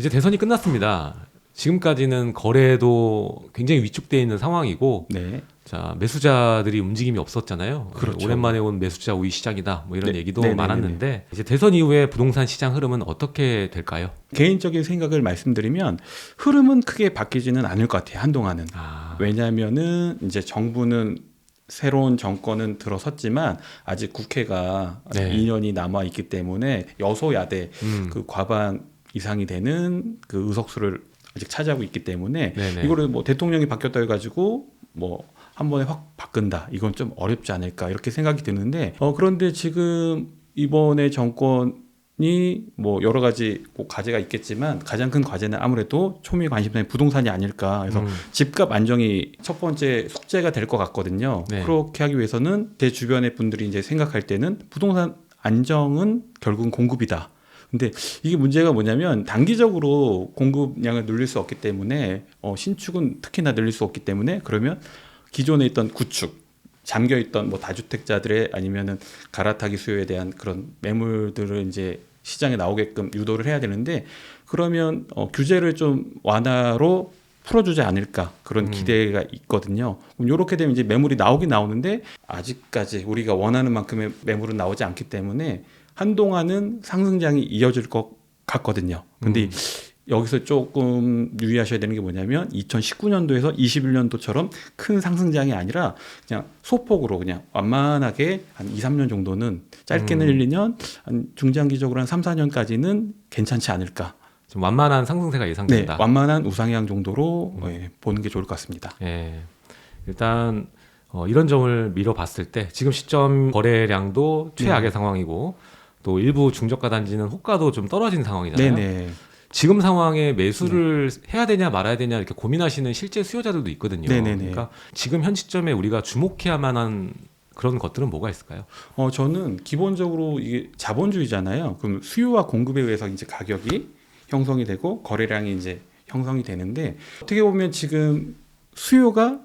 이제 대선이 끝났습니다. 지금까지는 거래도 굉장히 위축되어 있는 상황이고, 네. 자, 매수자들이 움직임이 없었잖아요. 그렇죠. 오랜만에 온 매수자 우위 시장이다. 뭐 이런 네. 얘기도 네네네네. 많았는데, 이제 대선 이후에 부동산 시장 흐름은 어떻게 될까요? 개인적인 생각을 말씀드리면 흐름은 크게 바뀌지는 않을 것 같아요. 한동안은. 왜냐하면은 이제 정부는 새로운 정권은 들어섰지만 아직 국회가 네. 2년이 남아 있기 때문에 여소야대 그 과반 이상이 되는 그 의석수를 아직 차지하고 있기 때문에 네네. 이거를 뭐 대통령이 바뀌었다 해가지고 뭐 한 번에 확 바꾼다 이건 좀 어렵지 않을까 이렇게 생각이 드는데 그런데 지금 이번에 정권이 뭐 여러 가지 꼭 과제가 있겠지만 가장 큰 과제는 아무래도 초미 관심사인 부동산이 아닐까. 그래서 집값 안정이 첫 번째 숙제가 될 것 같거든요. 네. 그렇게 하기 위해서는 제 주변의 분들이 이제 생각할 때는 부동산 안정은 결국은 공급이다. 근데 이게 문제가 뭐냐면 단기적으로 공급량을 늘릴 수 없기 때문에 신축은 특히나 늘릴 수 없기 때문에 그러면 기존에 있던 구축 잠겨있던 뭐 다주택자들의 아니면은 갈아타기 수요에 대한 그런 매물들을 이제 시장에 나오게끔 유도를 해야 되는데 그러면 규제를 좀 완화로 풀어주지 않을까 그런 기대가 있거든요. 그럼 이렇게 되면 이제 매물이 나오긴 나오는데 아직까지 우리가 원하는 만큼의 매물은 나오지 않기 때문에 한동안은 상승장이 이어질 것 같거든요. 근데 여기서 조금 유의하셔야 되는 게 뭐냐면 2019년도에서 21년도처럼 큰 상승장이 아니라 그냥 소폭으로 그냥 완만하게 한 2, 3년 정도는 짧게는 1, 2년, 한 중장기적으로 한 3, 4년까지는 괜찮지 않을까. 좀 완만한 상승세가 예상된다. 네, 완만한 우상향 정도로 보는 게 좋을 것 같습니다. 예. 일단 이런 점을 미뤄봤을 때 지금 시점 거래량도 최악의 상황이고 또 일부 중저가 단지는 호가도 좀 떨어진 상황이잖아요. 네네. 지금 상황에 매수를 해야 되냐 말아야 되냐 이렇게 고민하시는 실제 수요자들도 있거든요. 네네네. 그러니까 지금 현 시점에 우리가 주목해야 만한 그런 것들은 뭐가 있을까요? 저는 기본적으로 이게 자본주의잖아요. 그럼 수요와 공급에 의해서 이제 가격이 형성이 되고 거래량이 이제 형성이 되는데 어떻게 보면 지금 수요가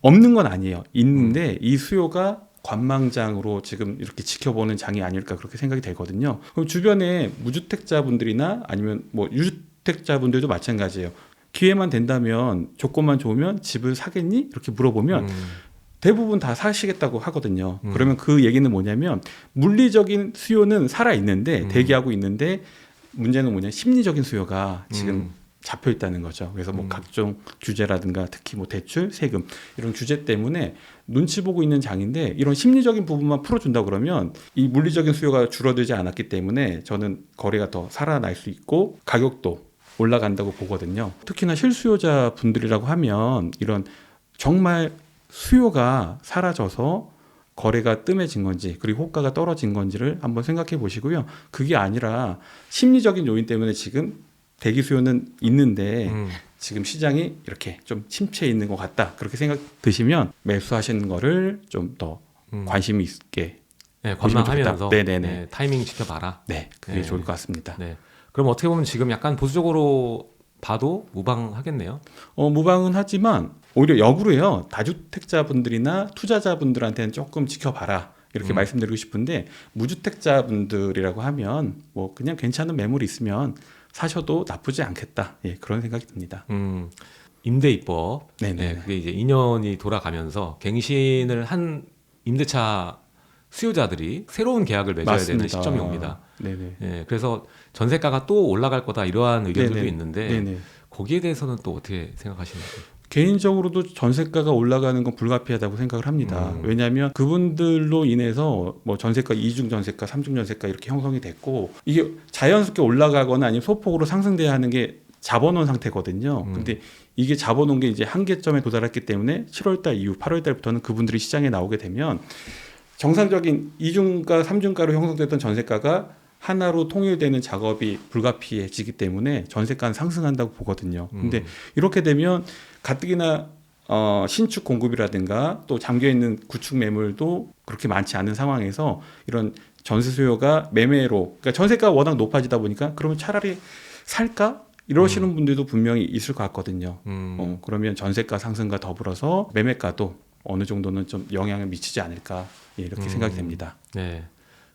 없는 건 아니에요. 있는데 이 수요가 관망장으로 지금 이렇게 지켜보는 장이 아닐까 그렇게 생각이 되거든요. 그럼 주변에 무주택자분들이나 아니면 뭐 유주택자분들도 마찬가지예요. 기회만 된다면 조건만 좋으면 집을 사겠니? 이렇게 물어보면 대부분 다 사시겠다고 하거든요. 그러면 그 얘기는 뭐냐면 물리적인 수요는 살아 있는데 대기하고 있는데 문제는 뭐냐 심리적인 수요가 지금 잡혀 있다는 거죠. 그래서 뭐 각종 규제라든가 특히 뭐 대출, 세금 이런 규제 때문에 눈치 보고 있는 장인데 이런 심리적인 부분만 풀어준다 그러면 이 물리적인 수요가 줄어들지 않았기 때문에 저는 거래가 더 살아날 수 있고 가격도 올라간다고 보거든요. 특히나 실수요자 분들이라고 하면 이런 정말 수요가 사라져서 거래가 뜸해진 건지 그리고 호가가 떨어진 건지를 한번 생각해 보시고요. 그게 아니라 심리적인 요인 때문에 지금 대기 수요는 있는데 지금 시장이 이렇게 좀 침체해 있는 것 같다. 그렇게 생각 드시면 매수하시는 거를 좀 더 관심 있게 네, 관망하면서 네네네. 타이밍 지켜봐라. 네, 그게 좋을 것 같습니다. 네. 그럼 어떻게 보면 지금 약간 보수적으로 봐도 무방하겠네요. 무방은 하지만 오히려 역으로요. 다주택자분들이나 투자자분들한테는 조금 지켜봐라. 이렇게 말씀드리고 싶은데 무주택자분들이라고 하면 뭐 그냥 괜찮은 매물이 있으면 사셔도 나쁘지 않겠다. 예, 그런 생각이 듭니다. 임대입법. 네네. 그게 이제 2년이 돌아가면서 갱신을 한 임대차 수요자들이 새로운 계약을 맺어야 맞습니다. 되는 시점이 옵니다. 네네. 예, 그래서 전세가가 또 올라갈 거다 이러한 의견들도 네네. 있는데 네네. 거기에 대해서는 또 어떻게 생각하시는지? 개인적으로도 전세가가 올라가는 건 불가피하다고 생각을 합니다. 왜냐하면 그분들로 인해서 뭐 전세가 2중 전세가, 3중 전세가 이렇게 형성이 됐고 이게 자연스럽게 올라가거나 아니면 소폭으로 상승돼야 하는 게 잡아놓은 상태거든요. 근데 이게 잡아놓은 게 이제 한계점에 도달했기 때문에 7월달 이후 8월달부터는 그분들이 시장에 나오게 되면 정상적인 2중가, 3중가로 형성됐던 전세가가 하나로 통일되는 작업이 불가피해지기 때문에 전세가는 상승한다고 보거든요. 근데 이렇게 되면 가뜩이나 신축 공급이라든가 또 잠겨있는 구축 매물도 그렇게 많지 않은 상황에서 이런 전세 수요가 매매로 그러니까 전세가가 워낙 높아지다 보니까 그러면 차라리 살까? 이러시는 분들도 분명히 있을 것 같거든요. 그러면 전세가 상승과 더불어서 매매가도 어느 정도는 좀 영향을 미치지 않을까 이렇게 생각이 됩니다. 네.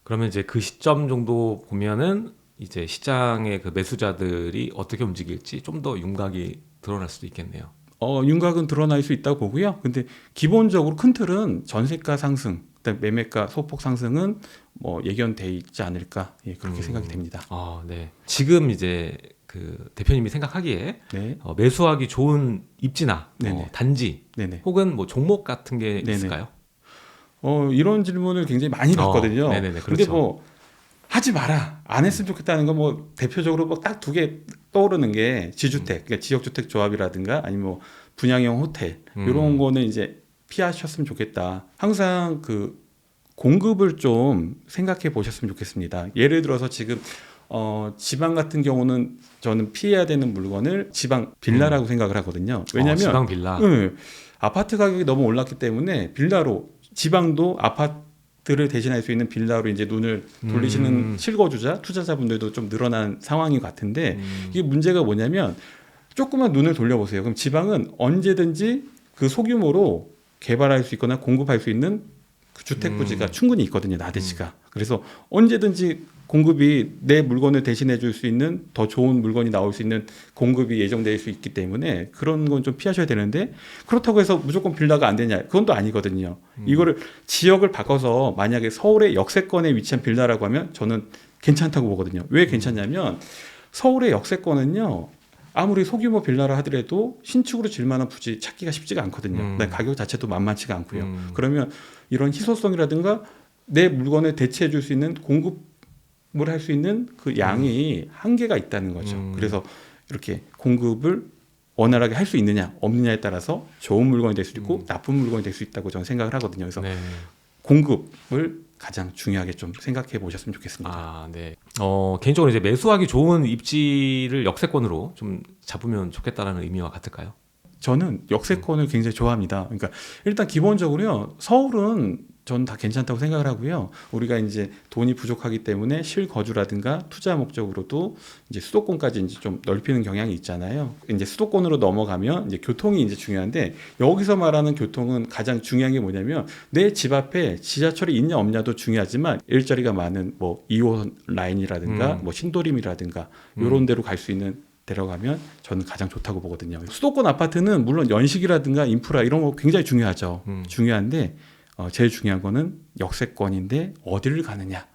그러면 이제 그 시점 정도 보면은 이제 시장의 그 매수자들이 어떻게 움직일지 좀 더 윤곽이 드러날 수도 있겠네요. 윤곽은 드러날 수 있다고 보고요. 근데 기본적으로 큰 틀은 전세가 상승, 그다음에 매매가 소폭 상승은 뭐 예견돼 있지 않을까 그렇게 생각이 됩니다. 네. 지금 이제 그 대표님이 생각하기에 네, 매수하기 좋은 입지나 네네. 단지 네네. 혹은 뭐 종목 같은 게 네네. 있을까요? 이런 질문을 굉장히 많이 받거든요. 네네네. 근데 그렇죠. 뭐 하지 마라, 안 했으면 좋겠다는 건 뭐 대표적으로 뭐 딱 두 개 떠오르는 게 지주택, 그러니까 지역주택 조합이라든가 아니면 뭐 분양형 호텔 이런 거는 이제 피하셨으면 좋겠다. 항상 그 공급을 좀 생각해 보셨으면 좋겠습니다. 예를 들어서 지금 지방 같은 경우는 저는 피해야 되는 물건을 지방 빌라라고 생각을 하거든요. 왜냐하면 지방 빌라. 아파트 가격이 너무 올랐기 때문에 빌라로 지방도 아파트를 대신할 수 있는 빌라로 이제 눈을 돌리시는 실거주자, 투자자분들도 좀 늘어난 상황인 것 같은데 이게 문제가 뭐냐면 조금만 눈을 돌려보세요. 그럼 지방은 언제든지 그 소규모로 개발할 수 있거나 공급할 수 있는 그 주택 부지가 충분히 있거든요. 나대지가. 그래서 언제든지 공급이 내 물건을 대신해 줄 수 있는 더 좋은 물건이 나올 수 있는 공급이 예정될 수 있기 때문에 그런 건 좀 피하셔야 되는데 그렇다고 해서 무조건 빌라가 안 되냐? 그건 또 아니거든요. 이거를 지역을 바꿔서 만약에 서울의 역세권에 위치한 빌라라고 하면 저는 괜찮다고 보거든요. 왜 괜찮냐면 서울의 역세권은요. 아무리 소규모 빌라라 하더라도 신축으로 질 만한 부지 찾기가 쉽지가 않거든요. 가격 자체도 만만치가 않고요. 그러면 이런 희소성이라든가 내 물건을 대체해 줄 수 있는 공급을 할 수 있는 그 양이 한계가 있다는 거죠. 그래서 이렇게 공급을 원활하게 할 수 있느냐 없느냐에 따라서 좋은 물건이 될 수도 있고 나쁜 물건이 될 수 있다고 저는 생각을 하거든요. 그래서 네. 공급을 가장 중요하게 좀 생각해 보셨으면 좋겠습니다. 네. 개인적으로 이제 매수하기 좋은 입지를 역세권으로 좀 잡으면 좋겠다라는 의미와 같을까요? 저는 역세권을 굉장히 좋아합니다. 그러니까 일단 기본적으로요. 서울은 저는 다 괜찮다고 생각을 하고요. 우리가 이제 돈이 부족하기 때문에 실거주라든가 투자 목적으로도 이제 수도권까지 이제 좀 넓히는 경향이 있잖아요. 이제 수도권으로 넘어가면 이제 교통이 이제 중요한데 여기서 말하는 교통은 가장 중요한 게 뭐냐면 내 집 앞에 지하철이 있냐 없냐도 중요하지만 일자리가 많은 뭐 2호선 라인이라든가 뭐 신도림이라든가 이런 데로 갈 수 있는 데려가면 저는 가장 좋다고 보거든요. 수도권 아파트는 물론 연식이라든가 인프라 이런 거 굉장히 중요하죠. 중요한데 제일 중요한 거는 역세권인데 어디를 가느냐.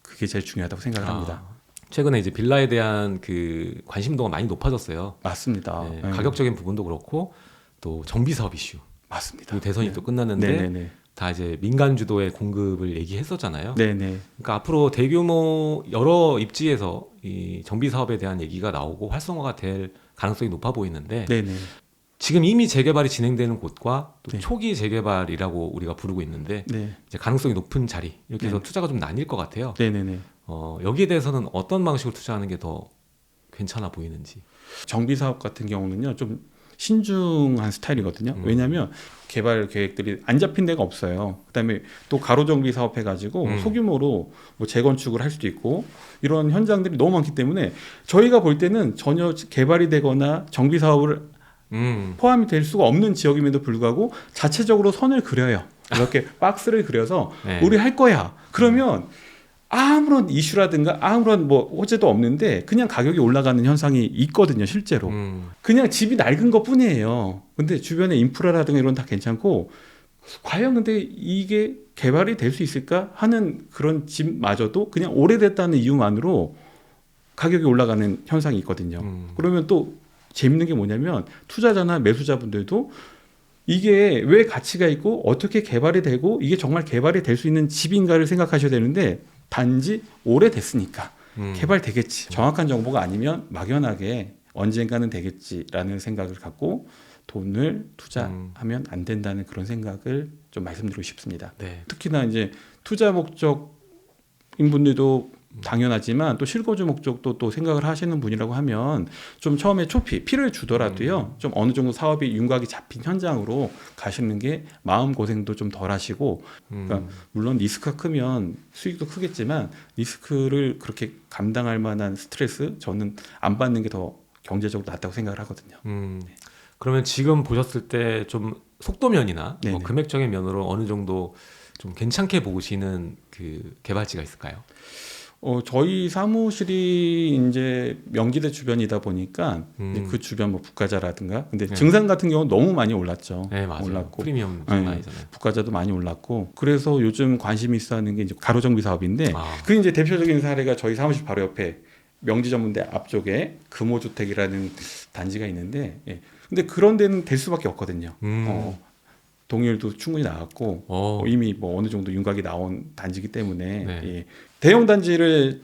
그게 제일 중요하다고 생각을 합니다. 최근에 이제 빌라에 대한 그 관심도가 많이 높아졌어요. 맞습니다. 네, 네. 가격적인 부분도 그렇고 또 정비 사업 이슈. 맞습니다. 그 대선이 네. 또 끝났는데 네네네. 다 이제 민간 주도의 공급을 얘기했었잖아요. 네네. 그러니까 앞으로 대규모 여러 입지에서 이 정비 사업에 대한 얘기가 나오고 활성화가 될 가능성이 높아 보이는데 네네. 지금 이미 재개발이 진행되는 곳과 또 네. 초기 재개발이라고 우리가 부르고 있는데 네. 이제 가능성이 높은 자리 이렇게 해서 네. 투자가 좀 나뉠 것 같아요. 네네네. 여기에 대해서는 어떤 방식으로 투자하는 게 더 괜찮아 보이는지. 정비 사업 같은 경우는요 좀 신중한 스타일이거든요. 왜냐하면 개발 계획들이 안 잡힌 데가 없어요. 그다음에 또 가로정비 사업 해가지고 소규모로 뭐 재건축을 할 수도 있고 이런 현장들이 너무 많기 때문에 저희가 볼 때는 전혀 개발이 되거나 정비 사업을 포함이 될 수가 없는 지역임에도 불구하고 자체적으로 선을 그려요. 이렇게 박스를 그려서 네. 우리 할 거야. 그러면 아무런 이슈라든가 아무런 뭐 호재도 없는데 그냥 가격이 올라가는 현상이 있거든요, 실제로. 그냥 집이 낡은 것 뿐이에요. 근데 주변에 인프라라든가 이런 다 괜찮고 과연 근데 이게 개발이 될 수 있을까 하는 그런 집마저도 그냥 오래됐다는 이유만으로 가격이 올라가는 현상이 있거든요. 그러면 또 재밌는 게 뭐냐면 투자자나 매수자분들도 이게 왜 가치가 있고 어떻게 개발이 되고 이게 정말 개발이 될 수 있는 집인가를 생각하셔야 되는데 단지 오래됐으니까 개발되겠지. 정확한 정보가 아니면 막연하게 언젠가는 되겠지라는 생각을 갖고 돈을 투자하면 안 된다는 그런 생각을 좀 말씀드리고 싶습니다. 네. 특히나 이제 투자 목적인 분들도 당연하지만 또 실거주 목적도 또 생각을 하시는 분이라고 하면 좀 처음에 초피 피를 주더라도요 좀 어느 정도 사업이 윤곽이 잡힌 현장으로 가시는 게 마음 고생도 좀 덜 하시고 그러니까 물론 리스크가 크면 수익도 크겠지만 리스크를 그렇게 감당할 만한 스트레스 저는 안 받는 게 더 경제적으로 낫다고 생각을 하거든요. 그러면 지금 보셨을 때 좀 속도면이나 뭐 네네. 금액적인 면으로 어느 정도 좀 괜찮게 보시는 그 개발지가 있을까요? 저희 사무실이 이제 명지대 주변이다 보니까 이제 그 주변 뭐 북가자라든가 근데 네. 증산 같은 경우는 너무 많이 올랐죠. 네, 맞아요. 올랐고 프리미엄 네. 많이잖아요. 북가자도 많이 올랐고 그래서 요즘 관심이 있어 하는 게 이제 가로정비 사업인데 아, 그 이제 대표적인 사례가 저희 사무실 바로 옆에 명지전문대 앞쪽에 금호주택이라는 단지가 있는데 예. 근데 그런 데는 될 수밖에 없거든요. 동일도 충분히 나왔고 이미 뭐 어느 정도 윤곽이 나온 단지이기 때문에 네. 예. 대형 단지를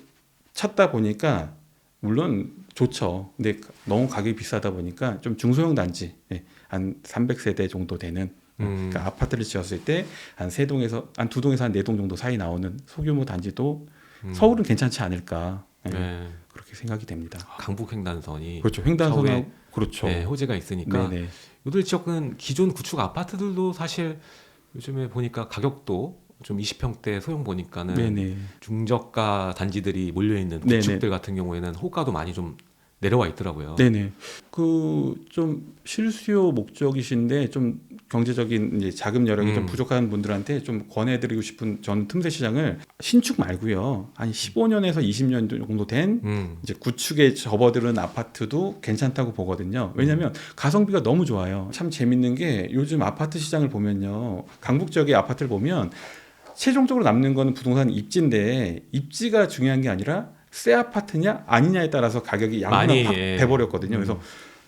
찾다 보니까 물론 좋죠. 근데 너무 가격이 비싸다 보니까 좀 중소형 단지 예. 한 300세대 정도 되는 그러니까 아파트를 지었을 때 한 세 동에서 한 두 동에서 한 네 동 정도 사이 나오는 소규모 단지도 서울은 괜찮지 않을까 예. 네. 그렇게 생각이 됩니다. 강북 횡단선이 그렇죠. 횡단선하고 좌우에, 그렇죠. 네, 호재가 있으니까 네네. 요들 지역은 기존 구축 아파트들도 사실 요즘에 보니까 가격도 좀 20평대 소형 보니까는 네네. 중저가 단지들이 몰려 있는 네네. 구축들 같은 경우에는 호가도 많이 좀 내려와 있더라고요. 네네. 그 좀 실수요 목적이신데 좀 경제적인 이제 자금 여력이 좀 부족한 분들한테 좀 권해드리고 싶은 전 틈새 시장을 신축 말고요. 한 15년에서 20년 정도 된 이제 구축에 접어드는 아파트도 괜찮다고 보거든요. 왜냐하면 가성비가 너무 좋아요. 참 재밌는 게 요즘 아파트 시장을 보면요. 강북 지역의 아파트를 보면 최종적으로 남는 거는 부동산 입지인데 입지가 중요한 게 아니라 새 아파트냐 아니냐에 따라서 가격이 양분화 많이, 확 예. 돼버렸거든요. 그래서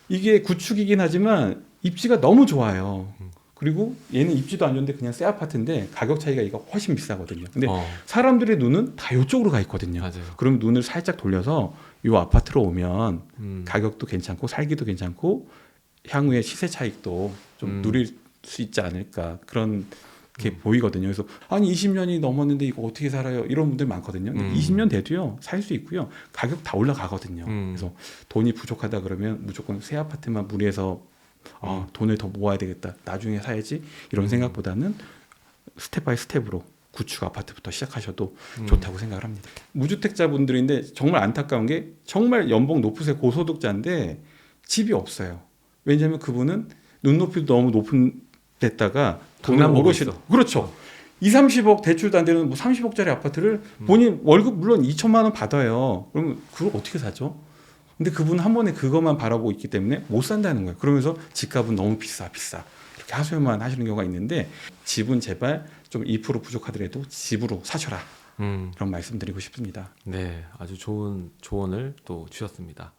이게 구축이긴 하지만 입지가 너무 좋아요. 그리고 얘는 입지도 안 좋은데 그냥 새 아파트인데 가격 차이가 이거 훨씬 비싸거든요. 근데 사람들의 눈은 다 이쪽으로 가 있거든요. 맞아요. 그럼 눈을 살짝 돌려서 이 아파트로 오면 가격도 괜찮고 살기도 괜찮고 향후에 시세 차익도 좀 누릴 수 있지 않을까 그런 게 보이거든요. 그래서 아니 20년이 넘었는데 이거 어떻게 살아요? 이런 분들 많거든요. 근데 20년 돼도요 살 수 있고요. 가격 다 올라가거든요. 그래서 돈이 부족하다 그러면 무조건 새 아파트만 무리해서 돈을 더 모아야 되겠다. 나중에 사야지 이런 생각보다는 스텝 바이 스텝으로 구축 아파트부터 시작하셔도 좋다고 생각을 합니다. 무주택자분들인데 정말 안타까운 게 정말 연봉 높으세요. 고소득자인데 집이 없어요. 왜냐하면 그분은 눈높이도 너무 높은 데다가 돈을 강남 보고 오롯이 있어. 그렇죠. 2, 30억 대출도 안 되는 뭐 30억짜리 아파트를 본인 월급 물론 2천만 원 받아요. 그러면 그걸 어떻게 사죠? 근데 그분은 한 번에 그것만 바라보고 있기 때문에 못 산다는 거예요. 그러면서 집값은 너무 비싸 이렇게 하소연만 하시는 경우가 있는데 집은 제발 좀 2% 부족하더라도 집으로 사셔라. 그런 말씀드리고 싶습니다. 네, 아주 좋은 조언을 또 주셨습니다.